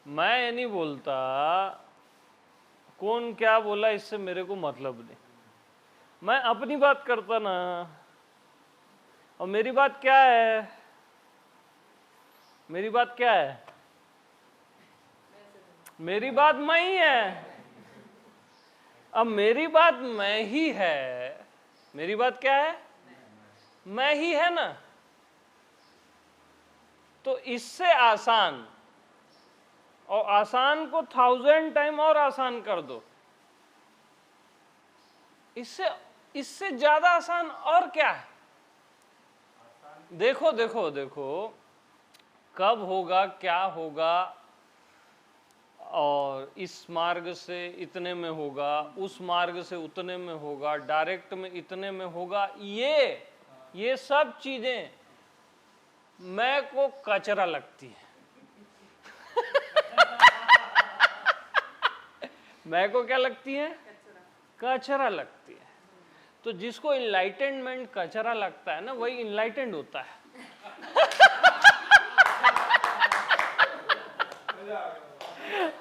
मैं ये नहीं बोलता कौन क्या बोला, इससे मेरे को मतलब नहीं। मैं अपनी बात करता ना, और मेरी बात क्या है? मेरी बात क्या है? मेरी बात मैं ही है। अब मेरी बात मैं ही है, मेरी बात क्या है? मैं ही है ना। तो इससे आसान, और आसान को 1000 टाइम और आसान कर दो, इससे इससे ज्यादा आसान और क्या है? देखो देखो देखो, कब होगा, क्या होगा, और इस मार्ग से इतने में होगा, उस मार्ग से उतने में होगा, डायरेक्ट में इतने में होगा, ये सब चीजें मैं को कचरा लगती है। मैं को क्या लगती है? कचरा लगती है। तो जिसको इनलाइटेनमेंट कचरा लगता है ना, वही इनलाइटेंड होता है।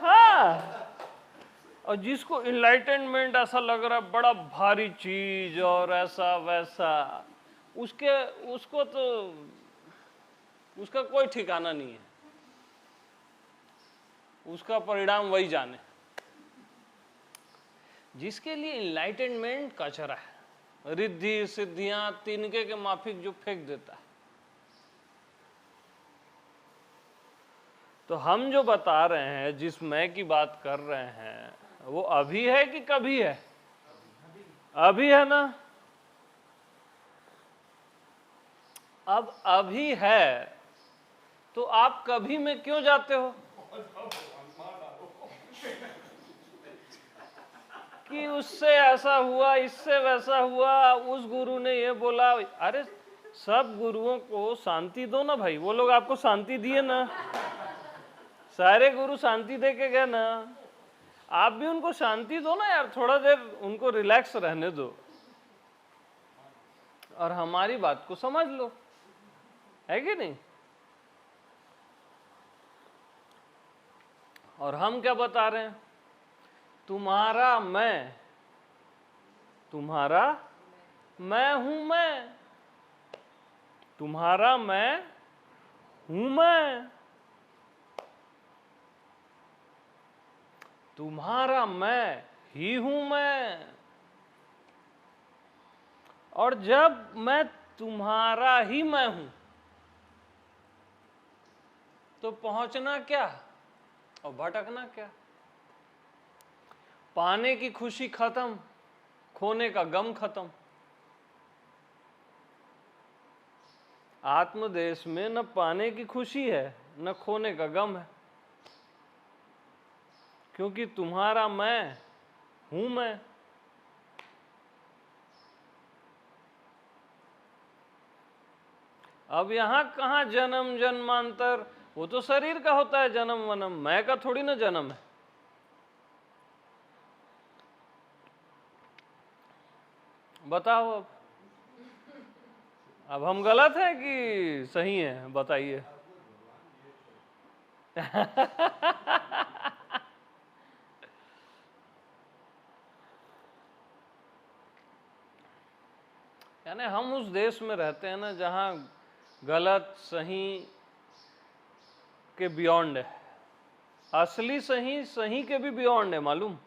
हाँ, और जिसको इनलाइटेनमेंट ऐसा लग रहा है बड़ा भारी चीज और ऐसा वैसा, उसको तो उसका कोई ठिकाना नहीं है, उसका परिणाम वही जाने। जिसके लिए इनलाइटेनमेंट कचरा है, रिद्धि सिद्धियां तिनके के माफिक जो फेंक देता है। तो हम जो बता रहे हैं, जिस मैं की बात कर रहे हैं, वो अभी है कि कभी है? अभी है ना। अब अभी है तो आप कभी में क्यों जाते हो? कि उससे ऐसा हुआ, इससे वैसा हुआ, उस गुरु ने ये बोला। अरे सब गुरुओं को शांति दो ना भाई, वो लोग आपको शांति दिए ना, सारे गुरु शांति दे के गए ना, आप भी उनको शांति दो ना यार, थोड़ा देर उनको रिलैक्स रहने दो और हमारी बात को समझ लो, है कि नहीं? और हम क्या बता रहे हैं? तुम्हारा मैं हूं मैं, तुम्हारा मैं हूं मैं, तुम्हारा मैं ही हूं मैं। और जब मैं तुम्हारा ही मैं हूं तो पहुंचना क्या और भटकना क्या? पाने की खुशी खत्म, खोने का गम खत्म। आत्मदेश में न पाने की खुशी है, न खोने का गम है, क्योंकि तुम्हारा मैं हूं मैं। अब यहां कहां जन्म जन्मांतर, वो तो शरीर का होता है जन्म वनम, मैं का थोड़ी ना जन्म है। बताओ अब हम गलत है कि सही है? बताइए। यानी हम उस देश में रहते हैं ना जहां गलत सही के बियॉन्ड है। असली सही सही के भी बियॉन्ड है, मालूम?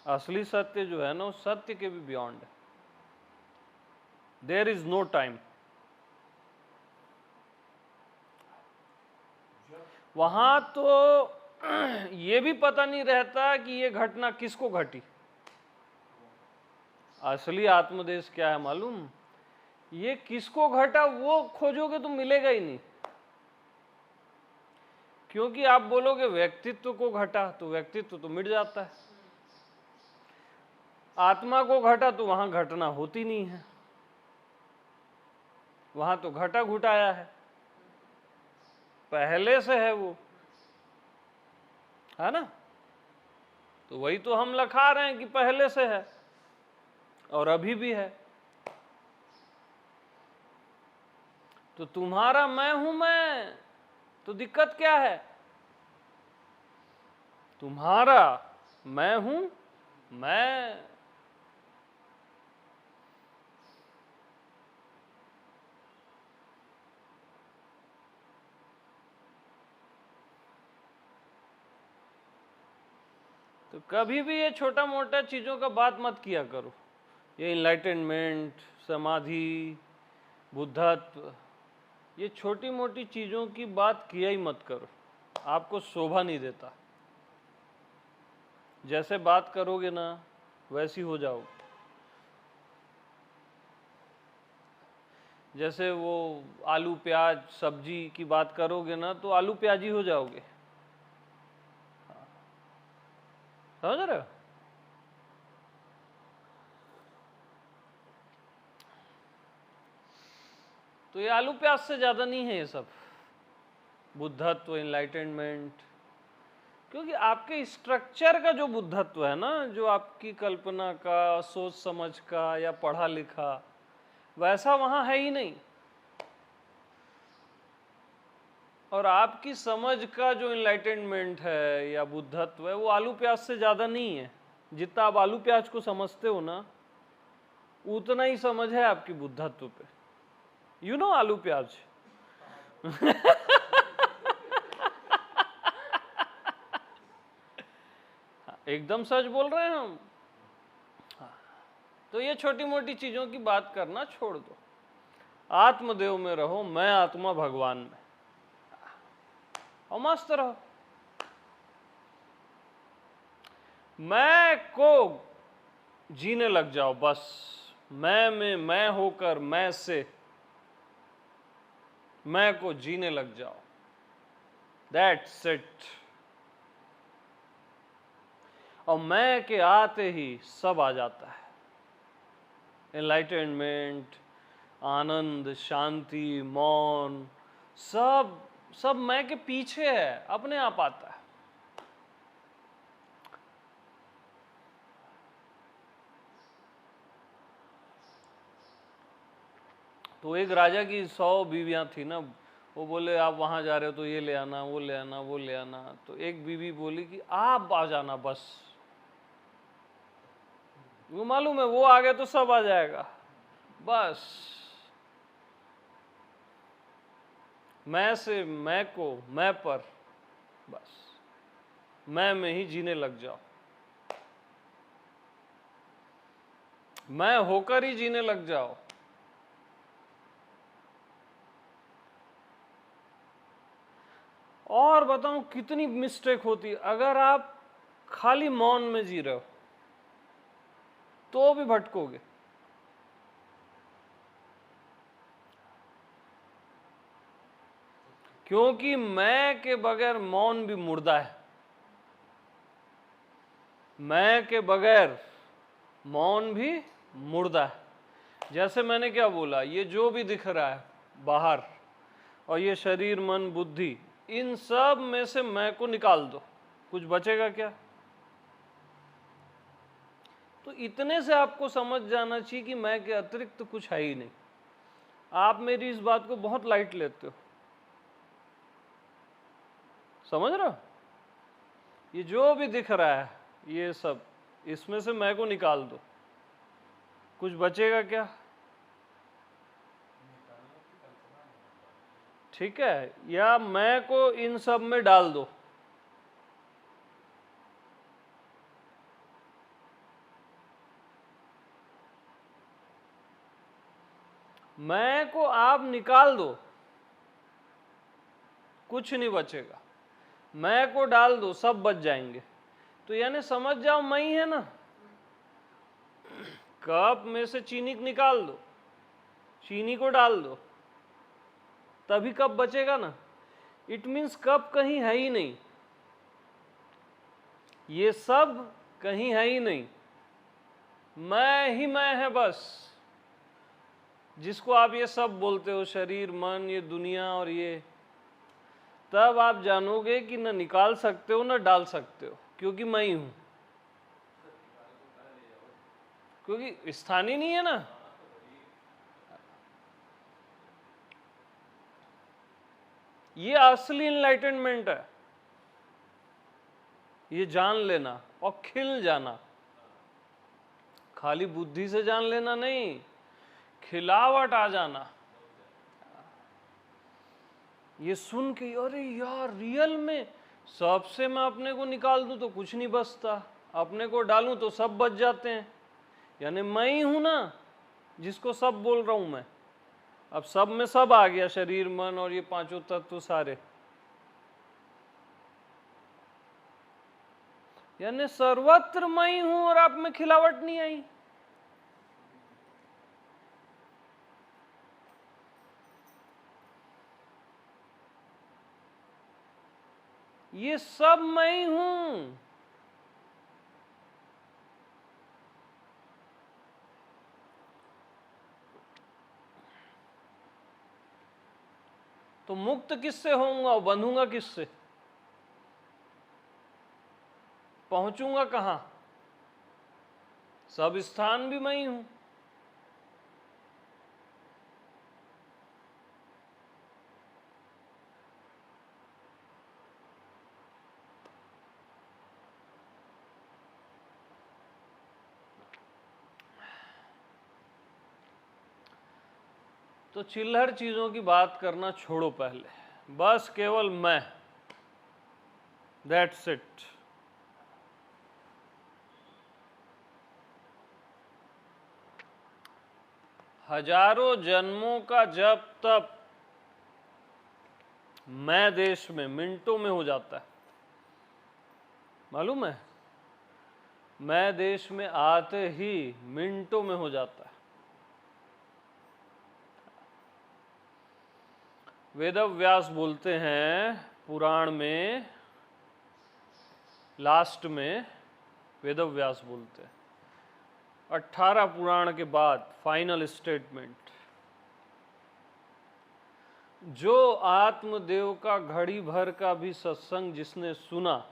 असली सत्य जो है ना, सत्य के भी बियॉन्ड है। There is no time. वहां तो ये भी पता नहीं रहता कि ये घटना किसको घटी। असली आत्मदेश क्या है मालूम? ये किसको घटा वो खोजोगे तो मिलेगा ही नहीं, क्योंकि आप बोलोगे व्यक्तित्व को घटा तो व्यक्तित्व तो मिट जाता है, आत्मा को घटा तो वहां घटना होती नहीं है, वहां तो घटा घुटाया है, पहले से है वो, है ना? तो वही तो हम लखा रहे हैं कि पहले से है और अभी भी है। तो तुम्हारा मैं हूं मैं, तो दिक्कत क्या है? तुम्हारा मैं हूं, मैं तो कभी भी ये छोटा मोटा चीजों का बात मत किया करो। ये इनलाइटनमेंट, समाधि, बुद्धत्व, ये छोटी मोटी चीजों की बात किया ही मत करो, आपको शोभा नहीं देता। जैसे बात करोगे ना वैसी हो जाओगे। जैसे वो आलू प्याज सब्जी की बात करोगे ना तो आलू प्याजी हो जाओगे। समझ रहे हो? तो ये आलू प्याज से ज्यादा नहीं है ये सब, बुद्धत्व, इनलाइटनमेंट। क्योंकि आपके स्ट्रक्चर का जो बुद्धत्व है ना, जो आपकी कल्पना का, सोच समझ का या पढ़ा लिखा, वैसा वहां है ही नहीं। और आपकी समझ का जो इनलाइटनमेंट है या बुद्धत्व है वो आलू प्याज से ज्यादा नहीं है। जितना आप आलू प्याज को समझते हो ना, उतना ही समझ है आपकी बुद्धत्व पे। यू नो आलू प्याज। एकदम सच बोल रहे हैं हम। तो ये छोटी मोटी चीजों की बात करना छोड़ दो, आत्मदेव में रहो, मैं आत्मा भगवान में, और मस्त रहो। मैं को जीने लग जाओ बस, मैं में मैं होकर मैं से मैं को जीने लग जाओ। That's it. और मैं के आते ही सब आ जाता है, एनलाइटनमेंट, आनंद, शांति, मौन, सब सब मैं के पीछे है, अपने आप आता है। तो एक राजा की 100 बीवियां थी ना, वो बोले आप वहां जा रहे हो तो ये ले आना, वो ले आना, वो ले आना। तो एक बीवी बोली कि आप आ जाना बस, वो मालूम है वो आ गए तो सब आ जाएगा। बस मैं से मैं को, मैं पर, बस मैं में ही जीने लग जाओ, मैं होकर ही जीने लग जाओ। और बताऊं कितनी मिस्टेक होती है, अगर आप खाली मौन में जी रहे हो तो भी भटकोगे। क्योंकि मैं के बगैर मौन भी मुर्दा है। मैं के बगैर मौन भी मुर्दा है। जैसे मैंने क्या बोला, ये जो भी दिख रहा है बाहर, और ये शरीर, मन, बुद्धि, इन सब में से मैं को निकाल दो, कुछ बचेगा क्या? तो इतने से आपको समझ जाना चाहिए कि मैं के अतिरिक्त तो कुछ है ही नहीं। आप मेरी इस बात को बहुत लाइट लेते हो, समझ रहे हो? ये जो भी दिख रहा है ये सब, इसमें से मैं को निकाल दो, कुछ बचेगा क्या? ठीक है, या मैं को इन सब में डाल दो, मैं को आप निकाल दो, कुछ नहीं बचेगा। मैं को डाल दो, सब बच जाएंगे। तो यानी समझ जाओ मैं ही है ना। कप में से चीनी निकाल दो, चीनी को डाल दो, तभी कप बचेगा ना। इट मीन्स कप कहीं है ही नहीं, ये सब कहीं है ही नहीं, मैं ही मैं है बस। जिसको आप ये सब बोलते हो, शरीर, मन, ये दुनिया और ये, तब आप जानोगे कि न निकाल सकते हो न डाल सकते हो, क्योंकि मैं ही हूं। क्योंकि स्थान ही नहीं है ना। ये असली इनलाइटनमेंट है, ये जान लेना और खिल जाना। खाली बुद्धि से जान लेना नहीं, खिलावट आ जाना। ये सुन के अरे यार रियल में सबसे मैं अपने को निकाल दूं तो कुछ नहीं बचता, अपने को डालूं तो सब बच जाते हैं। यानी मैं ही हूं ना जिसको सब बोल रहा हूं मैं। अब सब में सब आ गया, शरीर मन और ये पांचों तत्व सारे। यानी सर्वत्र मैं ही हूं और आप में खिलावट नहीं आई। ये सब मैं ही हूं। तो मुक्त किससे होऊंगा और बंधूंगा किससे? पहुंचूंगा कहां? सब स्थान भी मैं ही हूं। तो चिल्लर चीजों की बात करना छोड़ो पहले, बस केवल मैं, दैट्स इट। हजारों जन्मों का जब तब मैं देश में मिनटों में हो जाता है, मालूम है? मैं देश में आते ही मिनटों में हो जाता है। वेदव्यास बोलते हैं पुराण में, लास्ट में वेदव्यास बोलते हैं 18 पुराण के बाद फाइनल स्टेटमेंट, जो आत्मदेव का घड़ी भर का भी सत्संग जिसने सुना,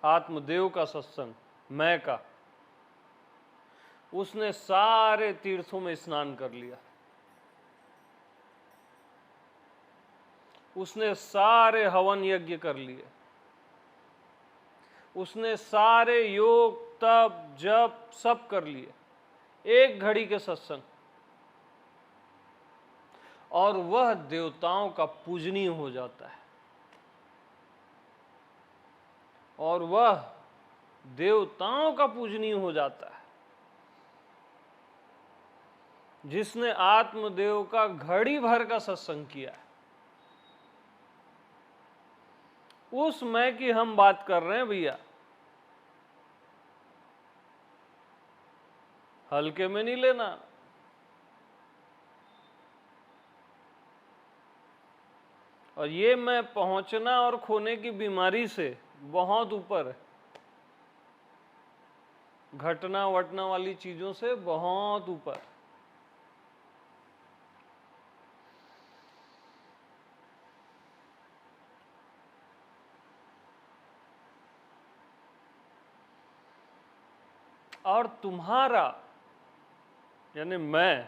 आत्मदेव का सत्संग, मैं का, उसने सारे तीर्थों में स्नान कर लिया, उसने सारे हवन यज्ञ कर लिए, उसने सारे योग तप जप सब कर लिए, एक घड़ी के सत्संग, और वह देवताओं का पूजनीय हो जाता है। और वह देवताओं का पूजनीय हो जाता है जिसने आत्मदेव का घड़ी भर का सत्संग किया है। उस मैं की हम बात कर रहे हैं भैया, हल्के में नहीं लेना। और ये मैं पहुंचना और खोने की बीमारी से बहुत ऊपर है, घटना वटना वाली चीजों से बहुत ऊपर। और तुम्हारा यानी मैं,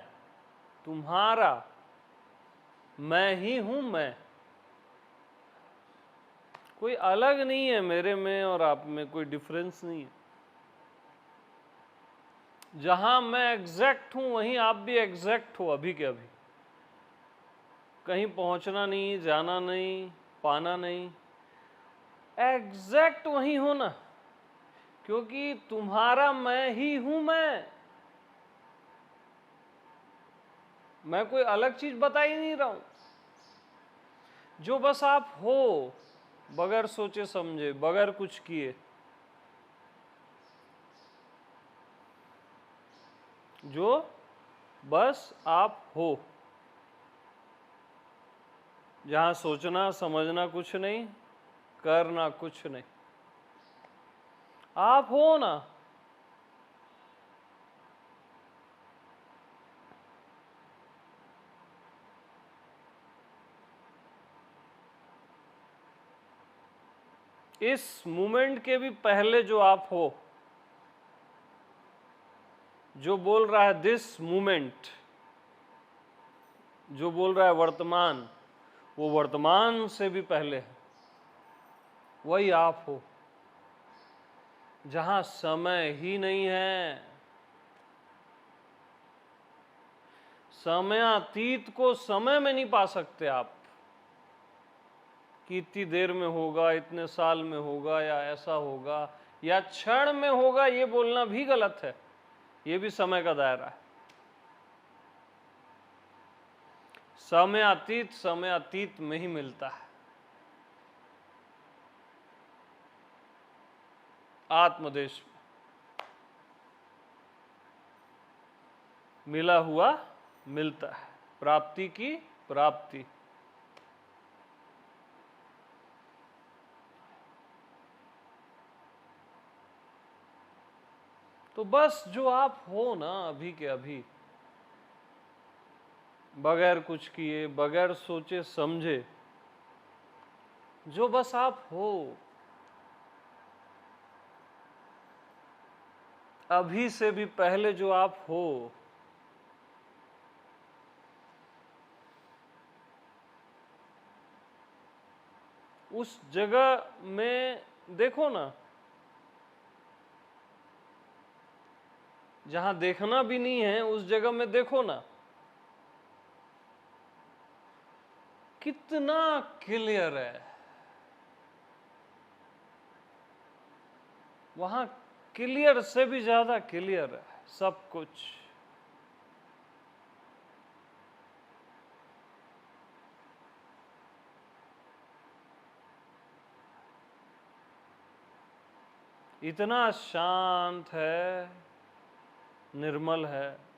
तुम्हारा मैं ही हूं। मैं कोई अलग नहीं है, मेरे में और आप में कोई डिफरेंस नहीं है। जहां मैं एग्जैक्ट हूं वहीं आप भी एग्जैक्ट हो, अभी के अभी। कहीं पहुंचना नहीं, जाना नहीं, पाना नहीं, एग्जैक्ट वहीं हो ना, क्योंकि तुम्हारा मैं ही हूं। मैं कोई अलग चीज बता ही नहीं रहा हूं, जो बस आप हो, बगैर सोचे समझे, बगैर कुछ किए, जो बस आप हो, जहां सोचना समझना कुछ नहीं, करना कुछ नहीं, आप हो ना। इस मूमेंट के भी पहले जो आप हो, जो बोल रहा है दिस मूमेंट, जो बोल रहा है वर्तमान, वो वर्तमान से भी पहले है, वही आप हो। जहां समय ही नहीं है। समयातीत को समय में नहीं पा सकते आप कि इतनी देर में होगा, इतने साल में होगा, या ऐसा होगा, या क्षण में होगा, ये बोलना भी गलत है। ये भी समय का दायरा है। समय अतीत में ही मिलता है। आत्मदेश में मिला हुआ मिलता है, प्राप्ति की प्राप्ति। तो बस जो आप हो ना अभी के अभी, बगैर कुछ किए, बगैर सोचे समझे, जो बस आप हो, अभी से भी पहले जो आप हो, उस जगह में देखो ना, जहां देखना भी नहीं है उस जगह में देखो ना, कितना क्लियर है। वहां क्लियर से भी ज्यादा क्लियर है सब कुछ। इतना शांत है, निर्मल है।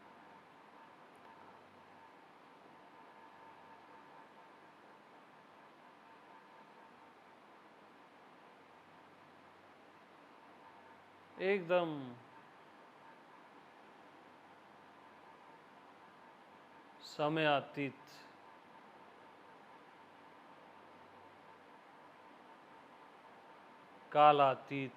एकदम समयातीत। कालातीत।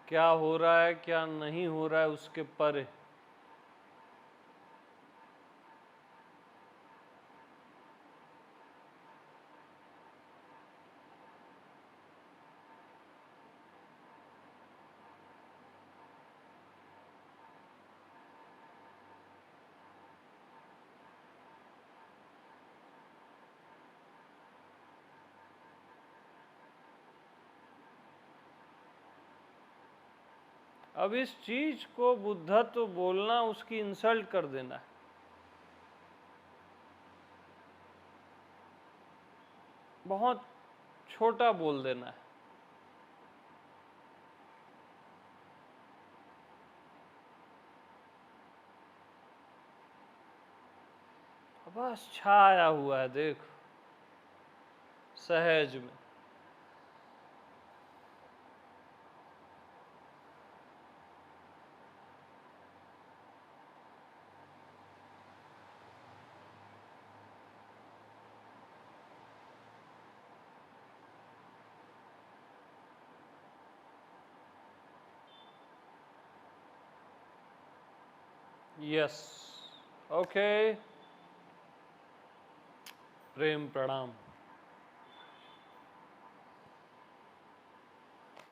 क्या हो रहा है क्या नहीं हो रहा है उसके परे। अब इस चीज को बुद्धत्व बोलना उसकी इंसल्ट कर देना है। बहुत छोटा बोल देना है। बस छाया हुआ है, देखो, सहज में। यस, ओके, प्रेम प्रणाम।